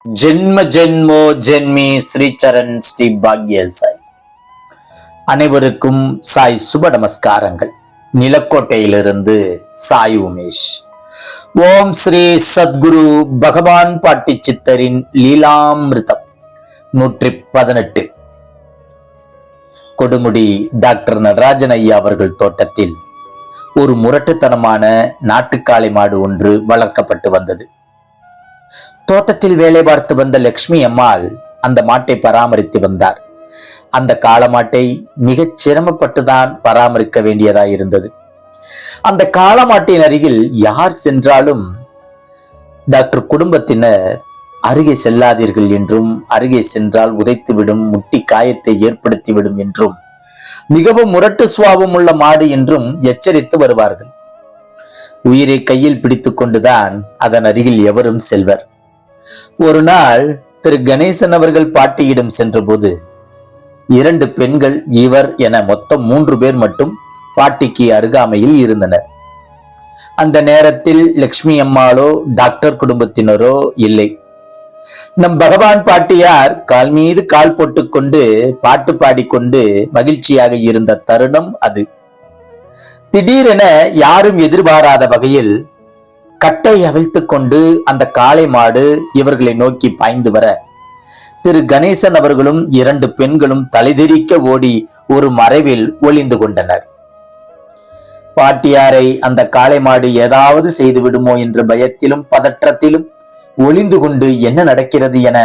ஜென்ம ஜென்மோ ஜென்மி ஸ்ரீச்சரண் ஸ்ரீ பாக்ய சாய். அனைவருக்கும் சாய் சுப நமஸ்காரங்கள். நிலக்கோட்டையிலிருந்து சாய் உமேஷ். ஓம் ஸ்ரீ சத்குரு பகவான் பாட்டி சித்தரின் லீலாமிருதம் 118. கொடுமுடி டாக்டர் நடராஜன் ஐயா அவர்கள் தோட்டத்தில் ஒரு முரட்டுத்தனமான நாட்டுக்காளை மாடு ஒன்று வளர்க்கப்பட்டு வந்தது. தோட்டத்தில் வேலை பார்த்து வந்த லட்சுமி அம்மாள் அந்த மாட்டை பராமரித்து வந்தார். அந்த காளமாட்டை மிகச் சிரமப்பட்டுதான் பராமரிக்க வேண்டியதாய் இருந்தது. அந்த காளமாட்டின் அருகில் யார் சென்றாலும் டாக்டர் குடும்பத்தினர் அருகே செல்லாதீர்கள் என்றும், அருகே சென்றால் உதைத்துவிடும், முட்டி காயத்தை ஏற்படுத்திவிடும் என்றும், மிகவும் முரட்டு சுவாபம் உள்ள மாடு என்றும் எச்சரித்து வருவார்கள். உயிரை கையில் பிடித்துக் கொண்டுதான் அதன் அருகில் எவரும் செல்வர். ஒரு நாள் திரு கணேசன் அவர்கள் பாட்டியிடம் சென்றபோது 2 பெண்கள், இவர் என மொத்தம் 3 பேர் மட்டும் பாட்டிக்கு அருகாமையில் இருந்தனர். அந்த நேரத்தில் லட்சுமி அம்மாளோ டாக்டர் குடும்பத்தினரோ இல்லை. நம் பகவான் பாட்டியார் கால் மீது கால் போட்டுக்கொண்டு பாட்டு பாடிக்கொண்டு மகிழ்ச்சியாக இருந்த தருணம் அது. திடீரென யாரும் எதிர்பாராத வகையில் கட்டை அவிழ்த்துக் கொண்டு அந்த காளை மாடு இவர்களை நோக்கி பாய்ந்து வர திரு கணேசன் அவர்களும் 2 பெண்களும் தலைதெறிக்க ஓடி ஒரு மறைவில் ஒளிந்து கொண்டனர். பாட்டியாரை அந்த காளை மாடு ஏதாவது செய்து விடுமோ என்ற பயத்திலும் பதற்றத்திலும் ஒளிந்து கொண்டு என்ன நடக்கிறது என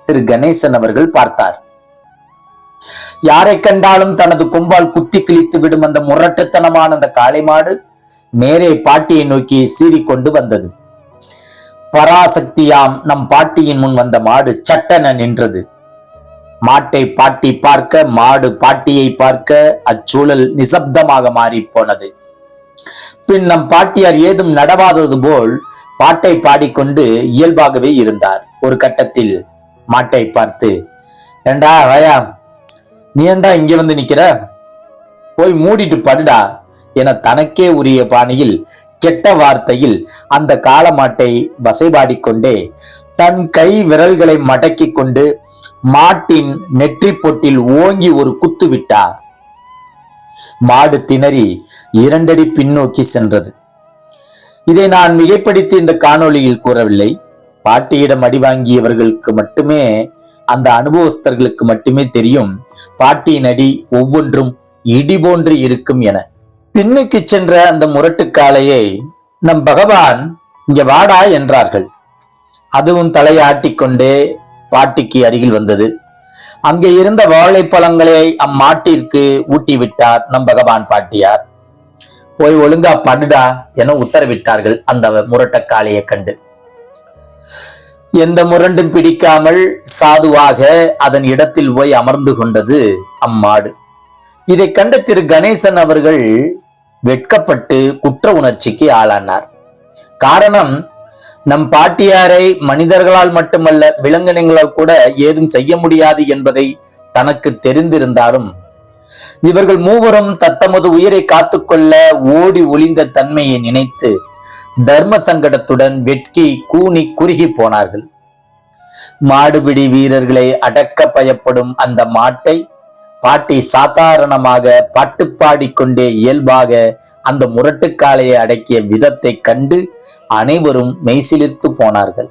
திரு கணேசன் அவர்கள் பார்த்தார். யாரை கண்டாலும் தனது கொம்பால் குத்தி கிழித்து விடும் அந்த முரட்டுத்தனமான அந்த காளை மாடு நேரே பாட்டியை நோக்கி சீறிக்கொண்டு வந்தது. பராசக்தியாம் நம் பாட்டியின் முன் வந்த மாடு சட்டென நின்றது. மாட்டை பாட்டி பார்க்க, மாடு பாட்டியை பார்க்க அச்சூழல் நிசப்தமாக மாறி போனது. பின் நம் பாட்டியார் ஏதும் நடவாதது போல் பாட்டை பாடிக்கொண்டு இயல்பாகவே இருந்தார். ஒரு கட்டத்தில் மாட்டை பார்த்து, ஏண்டா வயா, நீ ஏண்டா இங்க வந்து நிக்கிற, போய் மூடிட்டு படுடா என தனக்கே உரிய பாணியில் கெட்ட வார்த்தையில் அந்த காளமாட்டை வசைபாடிக்கொண்டே தன் கை விரல்களை மடக்கி கொண்டு மாட்டின் நெற்றி பொட்டில் ஓங்கி ஒரு குத்து விட்டார். மாடு திணறி 2 அடி பின்னோக்கி சென்றது. இதை நான் மிகைப்படுத்தி இந்த காணொளியில் கூறவில்லை. பாட்டியிடம் அடி வாங்கியவர்களுக்கு மட்டுமே, அந்த அனுபவஸ்தர்களுக்கு மட்டுமே தெரியும் பாட்டியின் அடி ஒவ்வொன்றும் இடி போன்று இருக்கும் என. பின்னுக்கு சென்ற அந்த முரட்டுக்காளையை நம் பகவான் இங்க வாடா என்றார்கள். அதுவும் தலையாட்டிக்கொண்டே பாட்டிக்கு அருகில் வந்தது. அங்கே இருந்த வாழைப்பழங்களை அம்மாட்டிற்கு ஊட்டி விட்டார் நம் பகவான் பாட்டியார். போய் ஒழுங்கா படுடா என உத்தரவிட்டார்கள் அந்த முரட்டக்காளையை கண்டு. எந்த முரண்டும் பிடிக்காமல் சாதுவாக அதன் இடத்தில் போய் அமர்ந்து கொண்டது அம்மாடு. இதை கண்ட திரு கணேசன் அவர்கள் வெட்கப்பட்டு குற்ற உணர்ச்சிக்கு ஆளானார். காரணம், நம் பாட்டியாரை மனிதர்களால் மட்டுமல்ல விலங்கினங்களால் கூட ஏதும் செய்ய முடியாது என்பதை தனக்கு தெரிந்திருந்தாலும் இவர்கள் மூவரும் தத்தமது உயிரை காத்துக்கொள்ள ஓடி ஒளிந்த தன்மையை நினைத்து தர்ம சங்கடத்துடன் வெட்கி கூனி குறுகி போனார்கள். மாடுபிடி வீரர்களை அடக்க பயப்படும் அந்த மாட்டை பாட்டி சாதாரணமாக பாட்டு பாடிக்கொண்டே இயல்பாக அந்த முரட்டுக்காளையை அடக்கிய விதத்தை கண்டு அனைவரும் மெய்சிலிர்த்து போனார்கள்.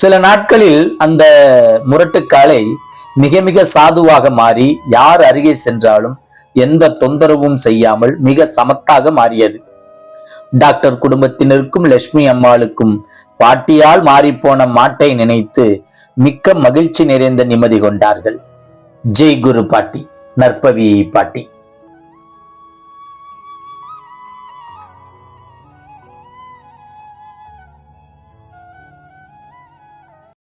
சில நாட்களில் அந்த முரட்டுக்காளை மிக மிக சாதுவாக மாறி யார் அருகே சென்றாலும் எந்த தொந்தரவும் செய்யாமல் மிக சமத்தாக மாறியது. டாக்டர் குடும்பத்தினருக்கும் லட்சுமி அம்மாளுக்கும் பாட்டியால் மாறிப்போன மாட்டை நினைத்து மிக்க மகிழ்ச்சி நிறைந்த நிம்மதி கொண்டார்கள். ஜெய் குரு பாட்டி, நற்பவி பாட்டி.